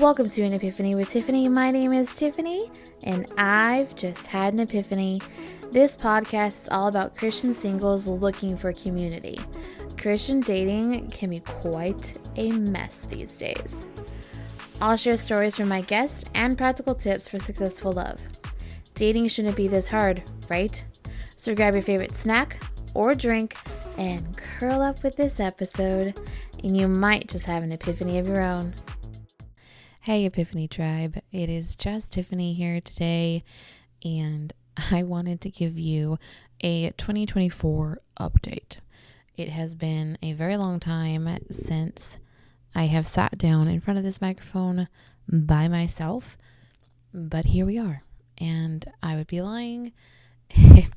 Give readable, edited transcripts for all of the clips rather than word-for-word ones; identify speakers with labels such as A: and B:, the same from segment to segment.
A: Welcome to An Epiphany with Tiffany. My name is Tiffany, and I've just had an epiphany. This podcast is all about Christian singles looking for community. Christian dating can be quite a mess these days. I'll share stories from my guests and practical tips for successful love. Dating shouldn't be this hard, right? So grab your favorite snack or drink and curl up with this episode, and you might just have an epiphany of your own. Hey Epiphany Tribe, it is just Tiffany here today, and I wanted to give you a 2024 update. It has been a very long time since I have sat down in front of this microphone by myself, but here we are, and I would be lying if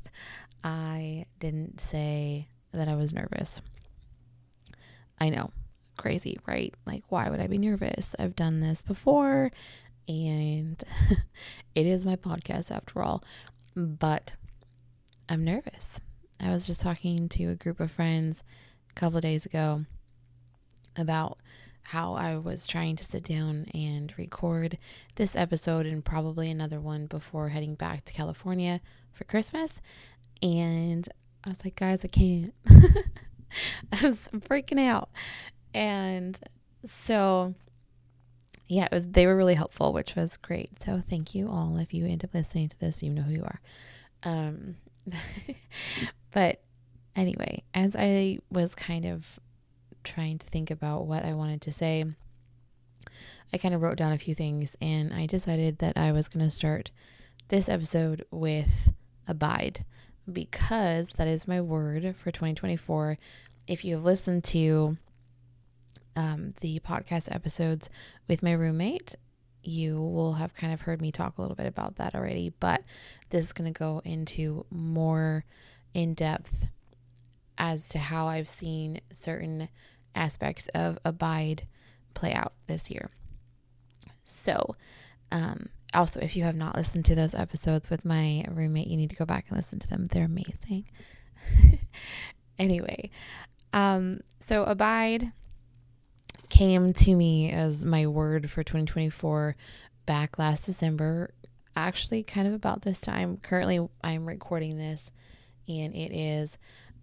A: I didn't say that I was nervous. I know. Crazy, right? Like, why would I be nervous? I've done this before, and it is my podcast after all, but I'm nervous. I was just talking to a group of friends a couple of days ago about how I was trying to sit down and record this episode and probably another one before heading back to California for Christmas, and I was like, guys, I can't. I was freaking out. And so, yeah, they were really helpful, which was great. So thank you all. If you end up listening to this, you know who you are. But anyway, as I was kind of trying to think about what I wanted to say, I kind of wrote down a few things, and I decided that I was going to start this episode with abide, because that is my word for 2024. If you have listened to the podcast episodes with my roommate, you will have kind of heard me talk a little bit about that already, but this is going to go into more in depth as to how I've seen certain aspects of abide play out this year. So, also, if you have not listened to those episodes with my roommate, you need to go back and listen to them. They're amazing. Anyway, so abide came to me as my word for 2024 back last December, actually kind of about this time. Currently, I'm recording this, and it is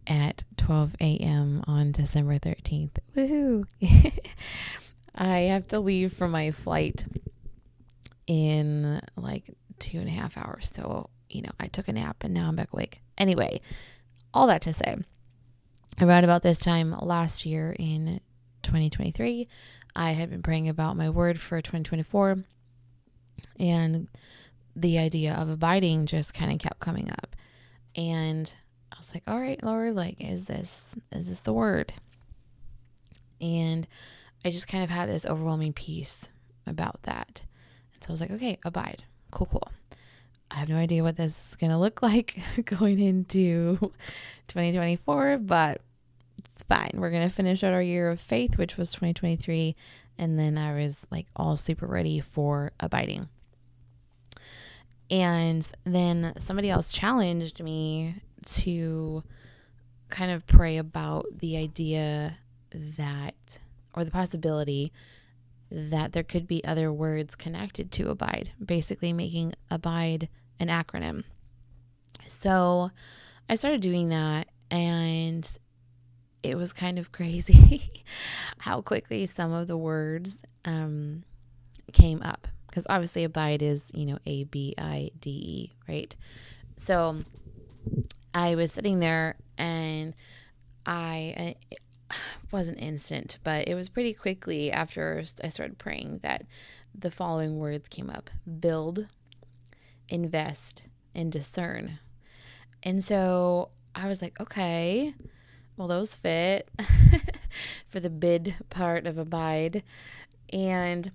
A: at 12 a.m. on December 13th. Woohoo! I have to leave for my flight in like 2.5 hours. So, I took a nap and now I'm back awake. Anyway, all that to say, around about this time last year in 2023, I had been praying about my word for 2024, and the idea of abiding just kind of kept coming up, and I was like, all right, Lord, like, is this the word? And I just kind of had this overwhelming peace about that, and so I was like, okay, abide, cool. I have no idea what this is gonna look like going into 2024, but it's fine. We're going to finish out our year of faith, which was 2023. And then I was like all super ready for abiding. And then somebody else challenged me to kind of pray about the idea that, or the possibility that there could be other words connected to abide, basically making abide an acronym. So I started doing that, and it was kind of crazy how quickly some of the words came up, because obviously abide is, ABIDE, right? So I was sitting there, and it wasn't instant, but it was pretty quickly after I started praying that the following words came up: build, invest, and discern. And so I was like, okay, well, those fit for the bid part of abide. And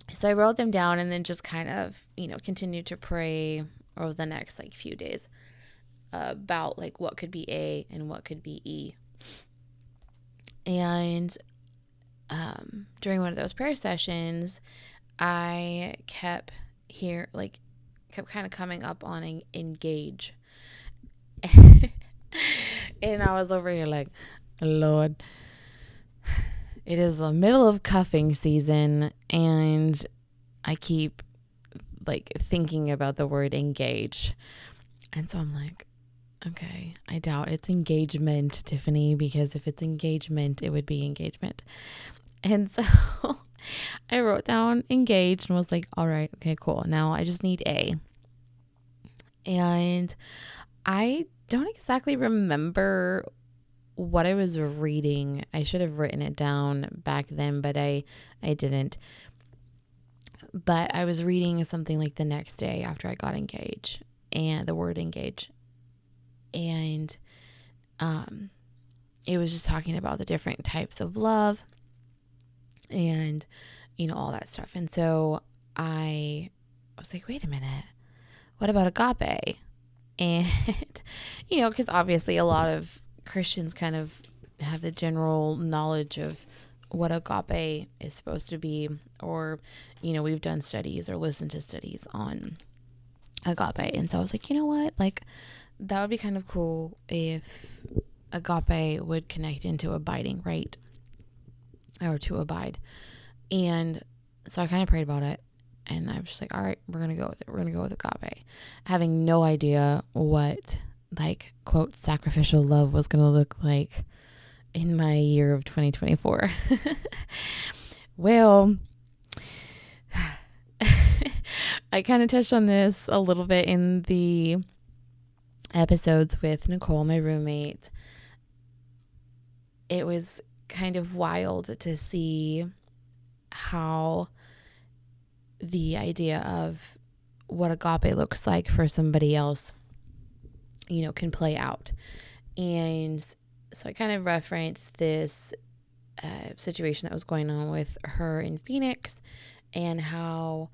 A: so I wrote them down, and then just kind of, continued to pray over the next few days about what could be A and what could be E. And during one of those prayer sessions, I kept kind of coming up on engage. And I was over here like, Lord, it is the middle of cuffing season, and I keep like thinking about the word engage. And so I'm like, okay, I doubt it's engagement, Tiffany, because if it's engagement, it would be engagement. And so I wrote down engaged and was like, all right, okay, cool. Now I just need A. And I don't exactly remember what I was reading. I should have written it down back then, but I didn't. But I was reading something like the next day after I got engaged, and the word engage. And it was just talking about the different types of love and, all that stuff. And so I was like, wait a minute, what about agape? And, because obviously a lot of Christians kind of have the general knowledge of what agape is supposed to be, or, we've done studies or listened to studies on agape. And so I was like, you know what, like that would be kind of cool if agape would connect into abiding, right? Or to abide. And so I kind of prayed about it, and I was just like, all right, we're going to go with it. We're going to go with agape, having no idea what like quote sacrificial love was going to look like in my year of 2024. Well, I kind of touched on this a little bit in the episodes with Nicole, my roommate. It was kind of wild to see how the idea of what agape looks like for somebody else, can play out. And so I kind of referenced this situation that was going on with her in Phoenix, and how,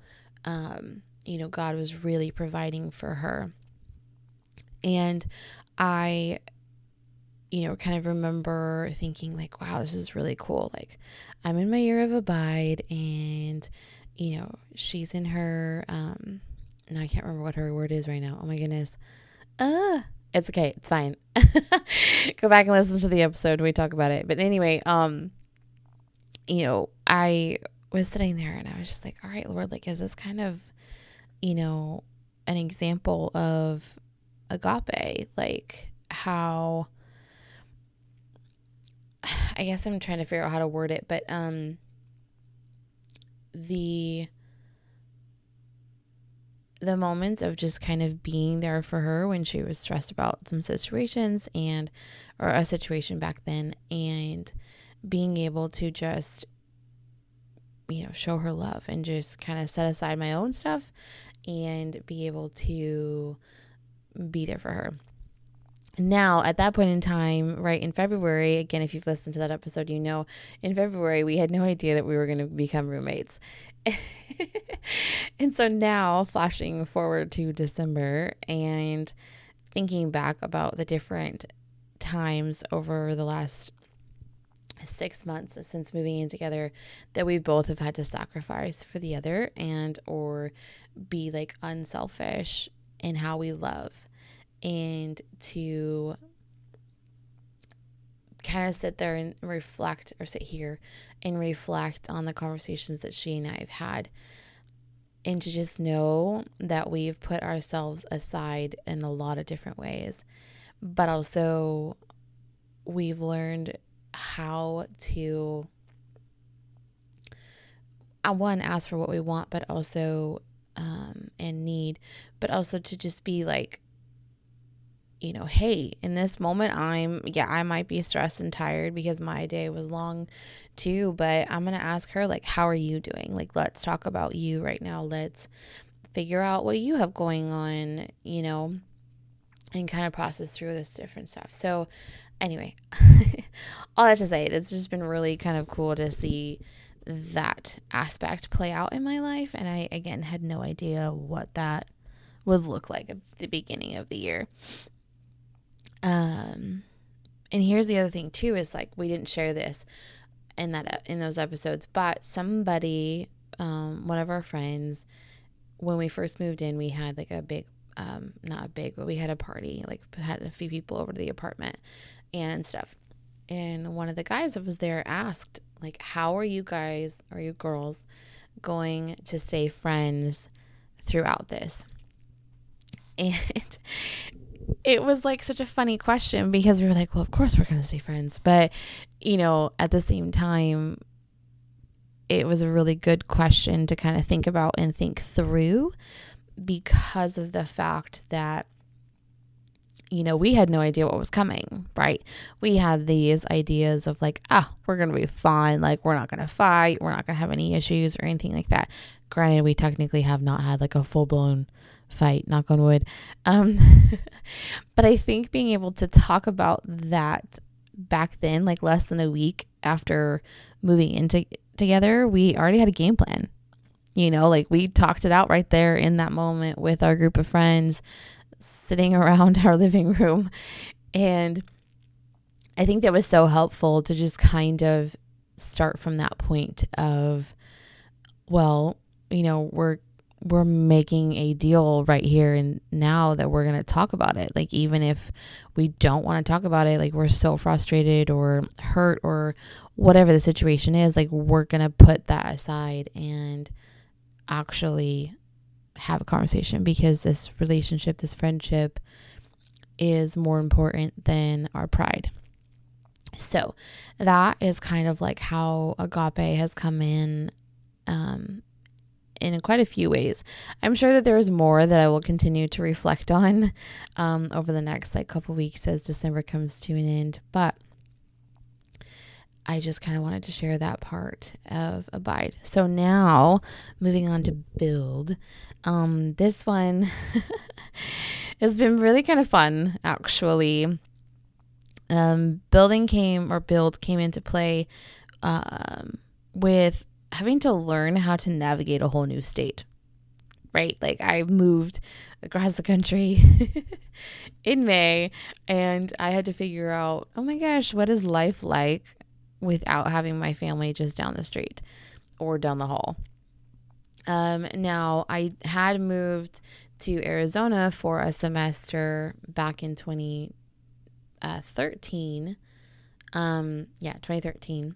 A: God was really providing for her. And I, kind of remember thinking like, wow, this is really cool. Like I'm in my year of abide, and, she's in her, now I can't remember what her word is right now. Oh my goodness. It's okay. It's fine. Go back and listen to the episode. We talk about it. But anyway, I was sitting there and I was just like, all right, Lord, like, is this kind of, an example of agape? Like how, I guess I'm trying to figure out how to word it, but, the moments of just kind of being there for her when she was stressed about some situations, or a situation back then, and being able to just, show her love and just kind of set aside my own stuff and be able to be there for her. Now, at that point in time, right in February, again, if you've listened to that episode, in February, we had no idea that we were going to become roommates. And so now, flashing forward to December and thinking back about the different times over the last 6 months since moving in together that we both have had to sacrifice for the other, and or be like unselfish in how we love, and to kind of sit there and reflect, or sit here and reflect on the conversations that she and I have had, and to just know that we've put ourselves aside in a lot of different ways, but also we've learned how to, one, ask for what we want, but also, and need, but also to just be like, hey, in this moment, I might be stressed and tired because my day was long too, but I'm going to ask her, like, how are you doing? Like, let's talk about you right now. Let's figure out what you have going on, and kind of process through this different stuff. So anyway, all that to say, it's just been really kind of cool to see that aspect play out in my life. And I, again, had no idea what that would look like at the beginning of the year. And here's the other thing too, is like, we didn't share this in those episodes, but somebody, one of our friends, when we first moved in, we had like a big, not big, but we had a party, like had a few people over to the apartment and stuff. And one of the guys that was there asked Like, how are you guys or you girls going to stay friends throughout this? And it was like such a funny question because we were like, well, of course we're going to stay friends. But, at the same time, it was a really good question to kind of think about and think through because of the fact that, we had no idea what was coming, right? We had these ideas of like, we're going to be fine. Like, we're not going to fight. We're not going to have any issues or anything like that. Granted, we technically have not had like a full-blown fight, knock on wood. But I think being able to talk about that back then, like less than a week after moving into together, we already had a game plan. Like we talked it out right there in that moment with our group of friends sitting around our living room. And I think that was so helpful to just kind of start from that point of, well, we're making a deal right here and now that we're going to talk about it. Like, even if we don't want to talk about it, like we're so frustrated or hurt or whatever the situation is, like we're going to put that aside and actually have a conversation because this relationship, this friendship is more important than our pride. So that is kind of like how Agape has come in quite a few ways. I'm sure that there is more that I will continue to reflect on over the next couple weeks as December comes to an end. But I just kind of wanted to share that part of Abide. So now moving on to Build. This one has been really kind of fun, actually. Build came into play with having to learn how to navigate a whole new state, right? Like I moved across the country in May and I had to figure out, oh my gosh, what is life like without having my family just down the street or down the hall? Now I had moved to Arizona for a semester back in 2013. 2013.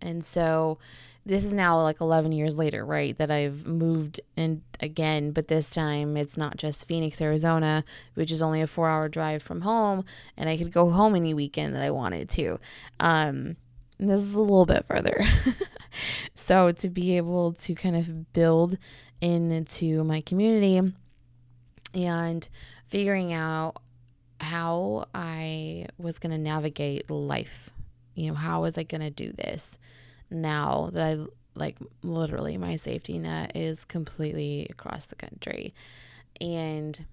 A: And so this is now 11 years later, right, that I've moved in again, but this time it's not just Phoenix, Arizona, which is only a 4-hour drive from home, and I could go home any weekend that I wanted to. This is a little bit further. So to be able to kind of build into my community and figuring out how I was going to navigate life. How was I going to do this now that literally my safety net is completely across the country? And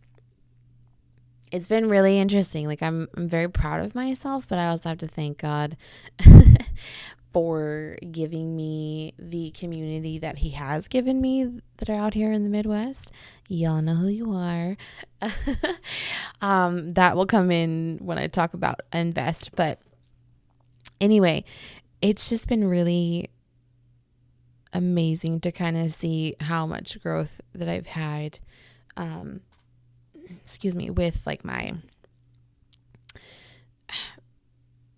A: it's been really interesting. I'm very proud of myself, but I also have to thank God for giving me the community that he has given me that are out here in the Midwest. Y'all know who you are. That will come in when I talk about invest. But anyway, it's just been really amazing to kind of see how much growth that I've had, with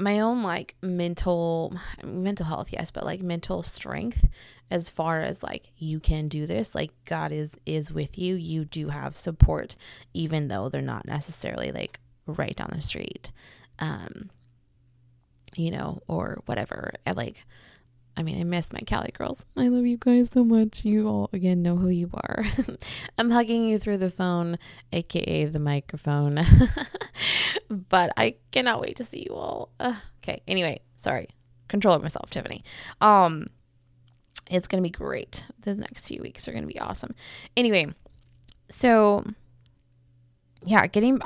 A: my own mental health, yes, but mental strength as far as you can do this. God is with you. You do have support, even though they're not necessarily right down the street, or whatever. I miss my Cali girls. I love you guys so much. You all, again, know who you are. I'm hugging you through the phone, aka the microphone. But I cannot wait to see you all. Okay, anyway, sorry. Controlling myself, Tiffany. It's going to be great. The next few weeks are going to be awesome. Anyway, so yeah, getting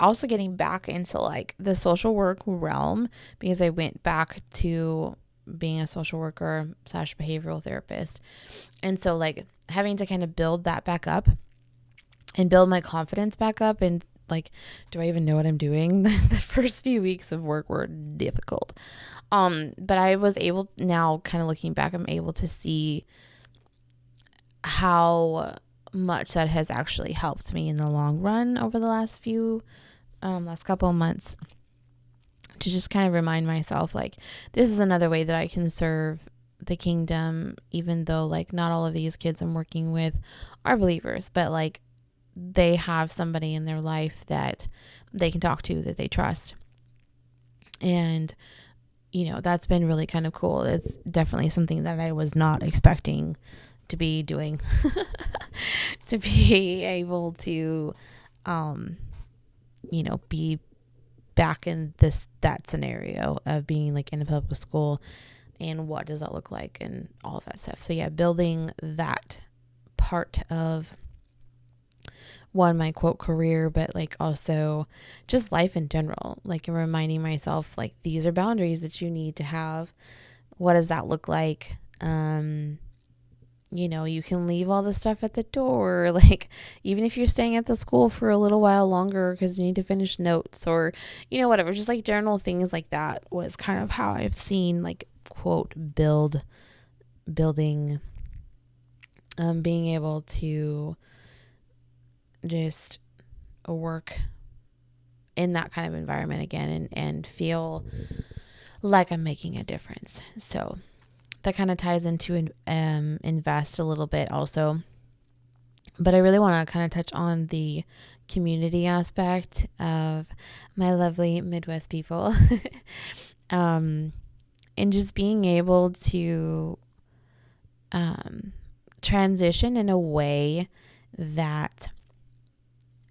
A: back into the social work realm, because I went back to being a social worker / behavioral therapist. And so having to kind of build that back up and build my confidence back up. And do I even know what I'm doing? The first few weeks of work were difficult. But I was able, now kind of looking back, I'm able to see how much that has actually helped me in the long run over the last couple of months, to just kind of remind myself, this is another way that I can serve the kingdom, even though like not all of these kids I'm working with are believers, but like they have somebody in their life that they can talk to, that they trust. And, you know, that's been really kind of cool. It's definitely something that I was not expecting to be doing, to be able to, you know, be back in that scenario of being like in a public school, and what does that look like and all of that stuff. So yeah, building that part of my quote career, but like also just life in general, like reminding myself like these are boundaries that you need to have. What does that look like? You know, you can leave all the stuff at the door, like even if you're staying at the school for a little while longer because you need to finish notes, or, you know, whatever, just like general things like that was kind of how I've seen like quote building, being able to just work in that kind of environment again, and feel like I'm making a difference. So that kind of ties into invest a little bit also. But I really want to kind of touch on the community aspect of my lovely Midwest people. And just being able to transition in a way that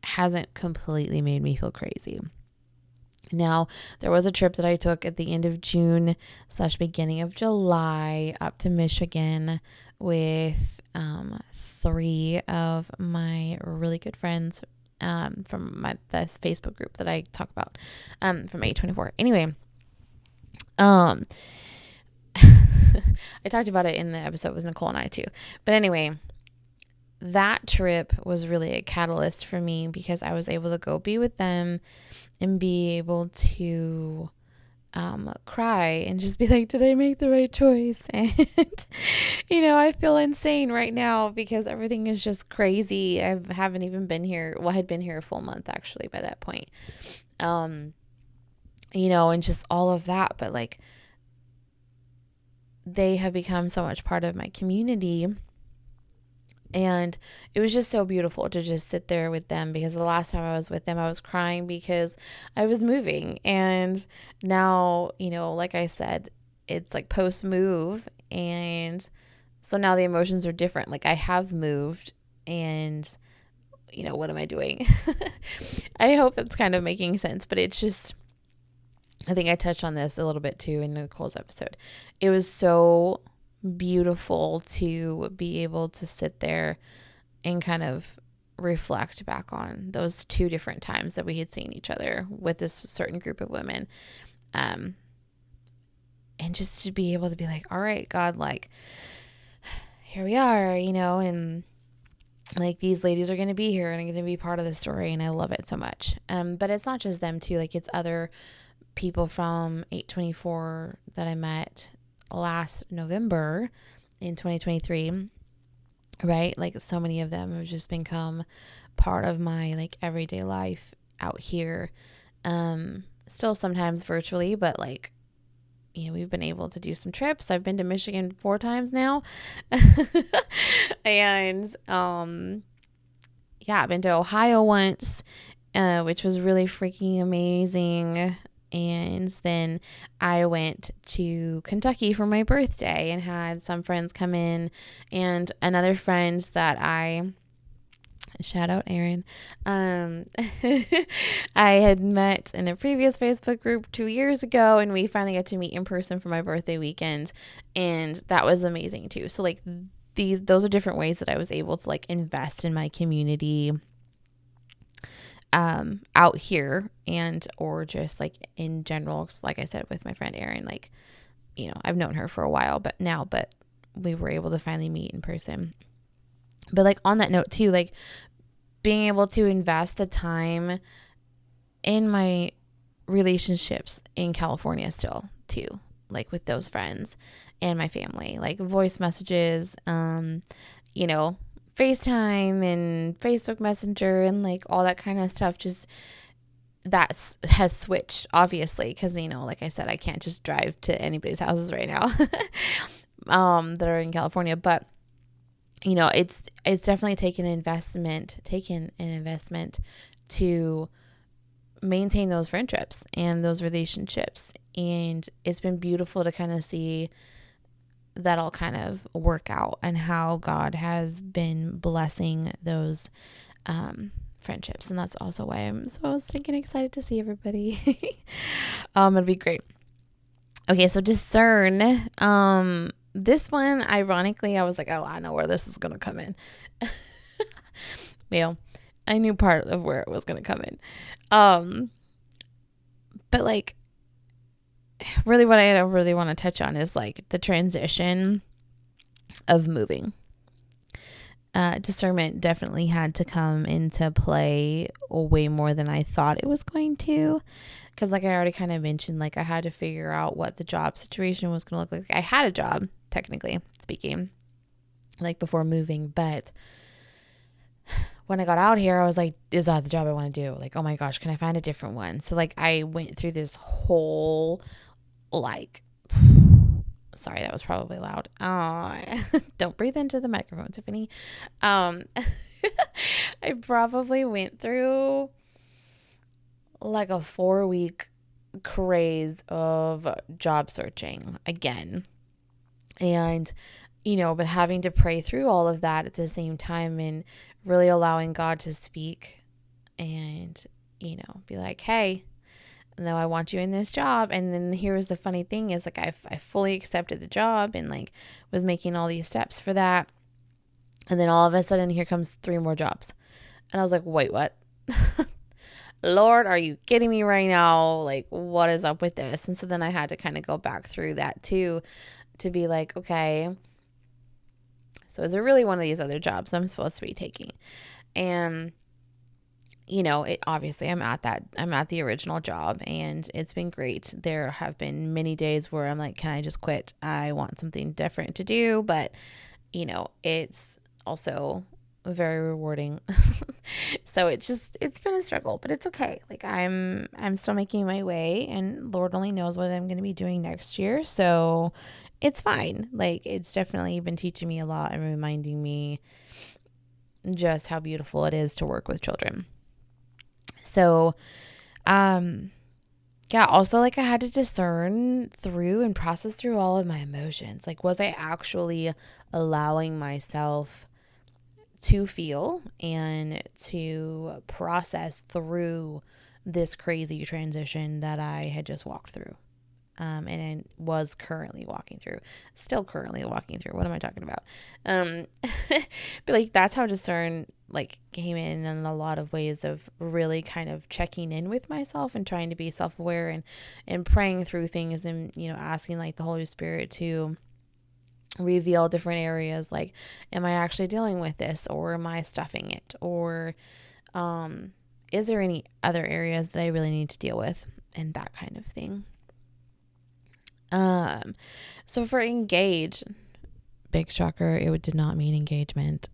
A: hasn't completely made me feel crazy. Now, there was a trip that I took at the end of June / beginning of July up to Michigan with 3 of my really good friends from the Facebook group that I talk about from A24. Anyway, I talked about it in the episode with Nicole and I too. But anyway, that trip was really a catalyst for me because I was able to go be with them and be able to cry and just be like, did I make the right choice? And, you know, I feel insane right now because everything is just crazy. I haven't even been here. Well, I had been here a full month actually by that point. You know, and just all of that. But like, they have become so much part of my community. And it was just so beautiful to just sit there with them, because the last time I was with them, I was crying because I was moving. And now, you know, like I said, it's like post move. And so now the emotions are different. Like I have moved and, you know, what am I doing? I hope that's kind of making sense, but it's just, I think I touched on this a little bit too in Nicole's episode. It was so beautiful to be able to sit there and kind of reflect back on those 2 different times that we had seen each other with this certain group of women. And just to be able to be like, all right, God, like, here we are, you know, and like these ladies are going to be here and are going to be part of the story. And I love it so much. But it's not just them too. Like it's other people from 824 that I met last November in 2023, right? Like so many of them have just become part of my like everyday life out here. Still sometimes virtually, but like, you know, we've been able to do some trips. I've been to Michigan 4 times now. And yeah, I've been to Ohio once, which was really freaking amazing. And then I went to Kentucky for my birthday and had some friends come in, and another friends that I, shout out Erin, I had met in a previous Facebook group 2 years ago, and we finally got to meet in person for my birthday weekend, and that was amazing too. So like those are different ways that I was able to like invest in my community out here, and or just like in general, like I said with my friend Erin, like, you know, I've known her for a while but we were able to finally meet in person. But like on that note too, like being able to invest the time in my relationships in California still too, like with those friends and my family, like voice messages, you know, FaceTime and Facebook Messenger and like all that kind of stuff. Just that has switched obviously because, you know, like I said, I can't just drive to anybody's houses right now. that are in California, but it's definitely taken an investment to maintain those friendships and those relationships. And it's been beautiful to kind of see that all kind of work out and how God has been blessing those friendships. And that's also why I'm so stinking excited to see everybody. It'll be great. Okay, so discern. This one, ironically, I was like, oh, I know where this is going to come in. Well, I knew part of where it was going to come in. But like, really what I really want to touch on is like the transition of moving. Discernment definitely had to come into play way more than I thought it was going to. Because like I already kind of mentioned, like I had to figure out what the job situation was going to look like. I had a job, technically speaking, like before moving. But when I got out here, I was like, is that the job I want to do? Like, oh my gosh, can I find a different one? So like I went through this whole like... Sorry, that was probably loud. Don't breathe into the microphone, Tiffany. I probably went through like a 4-week craze of job searching again. And, but having to pray through all of that at the same time and really allowing God to speak and, be like, hey, no, I want you in this job. And then here was the funny thing is like I fully accepted the job and like was making all these steps for that. And then all of a sudden here comes 3 more jobs. And I was like, wait, what? Lord, are you kidding me right now? Like, what is up with this? And so then I had to kind of go back through that too, to be like, okay, so is it really one of these other jobs I'm supposed to be taking? And it obviously I'm at the original job and it's been great. There have been many days where I'm like, can I just quit? I want something different to do, but it's also very rewarding. So it's been a struggle, but it's okay. Like I'm still making my way and Lord only knows what I'm going to be doing next year. So it's fine. Like it's definitely been teaching me a lot and reminding me just how beautiful it is to work with children. So, also like I had to discern through and process through all of my emotions. Like, was I actually allowing myself to feel and to process through this crazy transition that I had just walked through? And I was currently walking through, still currently walking through. What am I talking about? But like, that's how discern like came in a lot of ways of really kind of checking in with myself and trying to be self-aware and praying through things and, asking like the Holy Spirit to reveal different areas. Like, am I actually dealing with this or am I stuffing it? Or, is there any other areas that I really need to deal with? And that kind of thing. So for engage, big shocker, it did not mean engagement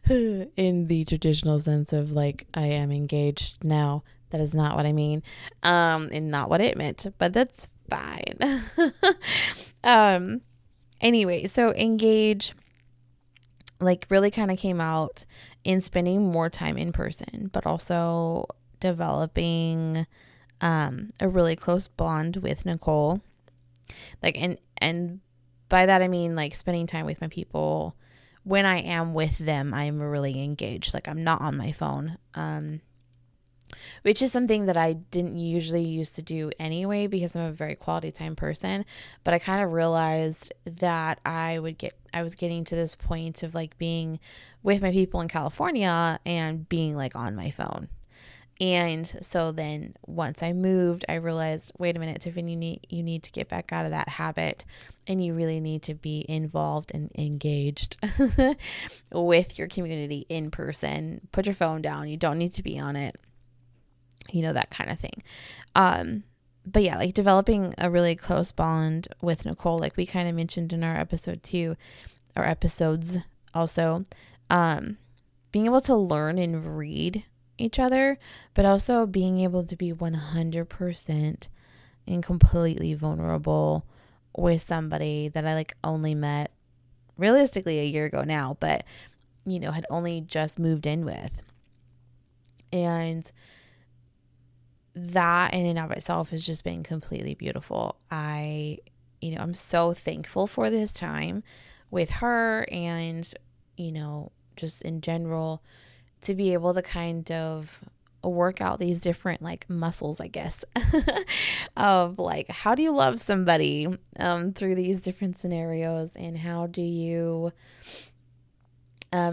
A: in the traditional sense of like, I am engaged now. That is not what I mean. And not what it meant, but that's fine. Anyway, so engage like really kind of came out in spending more time in person, but also developing a really close bond with Nicole. Like, and by that, I mean like spending time with my people. When I am with them, I'm really engaged. Like I'm not on my phone. Which is something that I didn't usually used to do anyway, because I'm a very quality time person, but I kind of realized that I was getting to this point of like being with my people in California and being like on my phone. And so then once I moved, I realized, wait a minute, Tiffany, you need to get back out of that habit and you really need to be involved and engaged with your community in person. Put your phone down. You don't need to be on it. That kind of thing. But yeah, like developing a really close bond with Nicole, like we kind of mentioned in our episodes also, being able to learn and read each other, but also being able to be 100% and completely vulnerable with somebody that I like only met realistically a year ago now, but had only just moved in with. And that in and of itself has just been completely beautiful. I'm so thankful for this time with her and, just in general, to be able to kind of work out these different like muscles, I guess, of like, how do you love somebody through these different scenarios, and how do you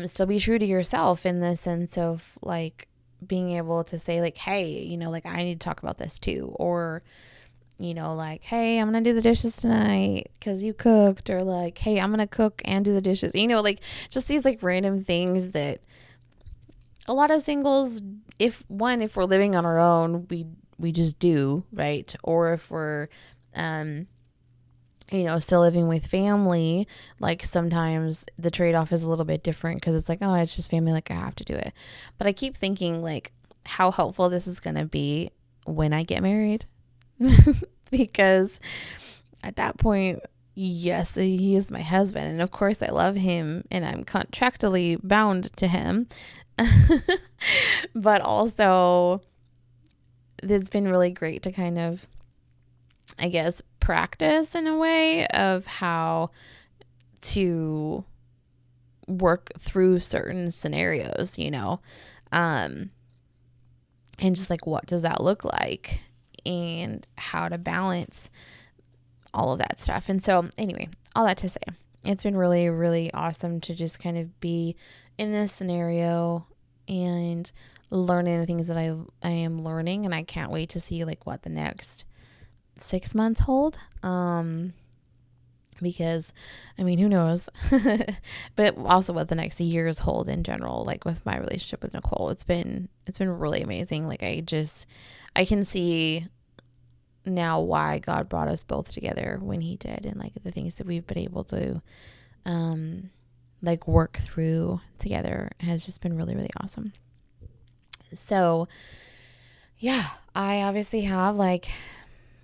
A: still be true to yourself in the sense of like being able to say like, hey, like I need to talk about this too, or like, hey, I'm gonna do the dishes tonight because you cooked, or like, hey, I'm gonna cook and do the dishes, like just these like random things that a lot of singles, if we're living on our own, we just do, right? Or if we're still living with family, like sometimes the trade-off is a little bit different because it's like, oh, it's just family, like I have to do it. But I keep thinking like how helpful this is going to be when I get married, because at that point, yes, he is my husband, and of course I love him and I'm contractually bound to him. But also it's been really great to kind of, I guess, practice in a way of how to work through certain scenarios, and just like, what does that look like, and how to balance all of that stuff. And so anyway, all that to say, it's been really, really awesome to just kind of be in this scenario and learning the things that I am learning, and I can't wait to see like what the next 6 months hold, because who knows, but also what the next years hold in general, like with my relationship with Nicole. It's been really amazing. Like I can see now why God brought us both together when he did, and like the things that we've been able to like work through together has just been really, really awesome. So yeah, I obviously have like,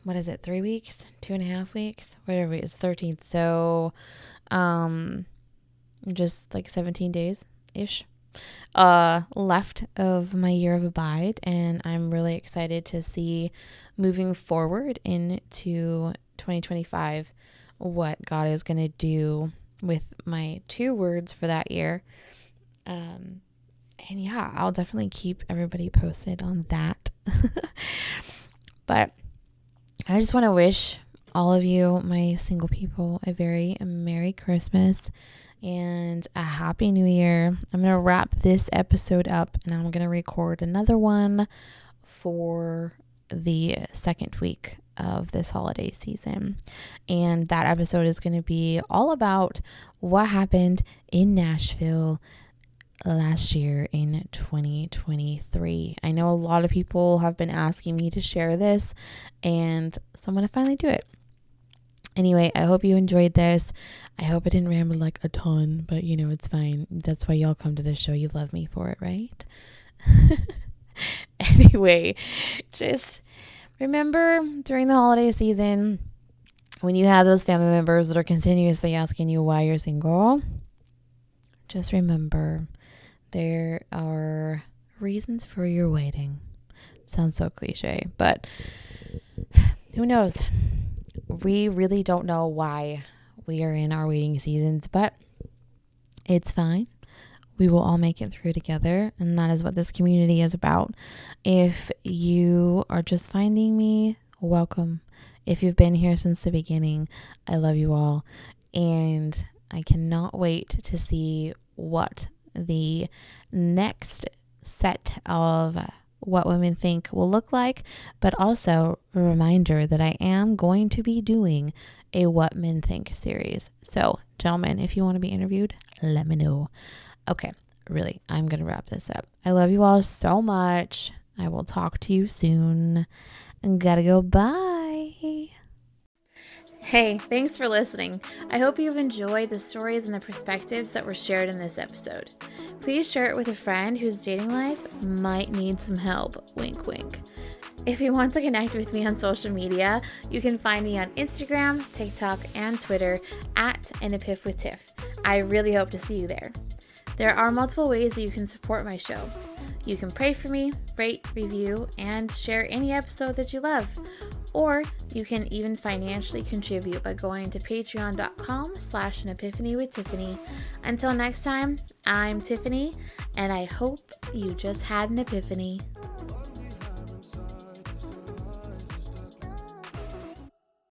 A: what is it, 3 weeks, 2.5 weeks, whatever it is, 13th. So, just like 17 days ish, left of my year of Abide. And I'm really excited to see moving forward into 2025, what God is going to do with my 2 words for that year. And yeah, I'll definitely keep everybody posted on that. But I just want to wish all of you, my single people, a very Merry Christmas and a Happy New Year. I'm going to wrap this episode up, and I'm going to record another one for the second week of this holiday season. And that episode is going to be all about what happened in Nashville last year in 2023. I know a lot of people have been asking me to share this, and so I'm going to finally do it. Anyway, I hope you enjoyed this. I hope I didn't ramble like a ton, but it's fine. That's why y'all come to this show. You love me for it, right? Anyway, just remember during the holiday season, when you have those family members that are continuously asking you why you're single, just remember there are reasons for your waiting. Sounds so cliche, but who knows? We really don't know why we are in our waiting seasons, but it's fine. We will all make it through together, and that is what this community is about. If you are just finding me, welcome. If you've been here since the beginning, I love you all, and I cannot wait to see what the next set of What Women Think will look like, but also a reminder that I am going to be doing a What Men Think series. So, gentlemen, if you want to be interviewed, let me know. Okay, really, I'm going to wrap this up. I love you all so much. I will talk to you soon. Gotta go. Bye. Hey, thanks for listening. I hope you've enjoyed the stories and the perspectives that were shared in this episode. Please share it with a friend whose dating life might need some help. Wink, wink. If you want to connect with me on social media, you can find me on Instagram, TikTok, and Twitter at An Epiph with Tiff. I really hope to see you there. There are multiple ways that you can support my show. You can pray for me, rate, review, and share any episode that you love. Or you can even financially contribute by going to patreon.com/An Epiphany with Tiffany. Until next time, I'm Tiffany, and I hope you just had an epiphany.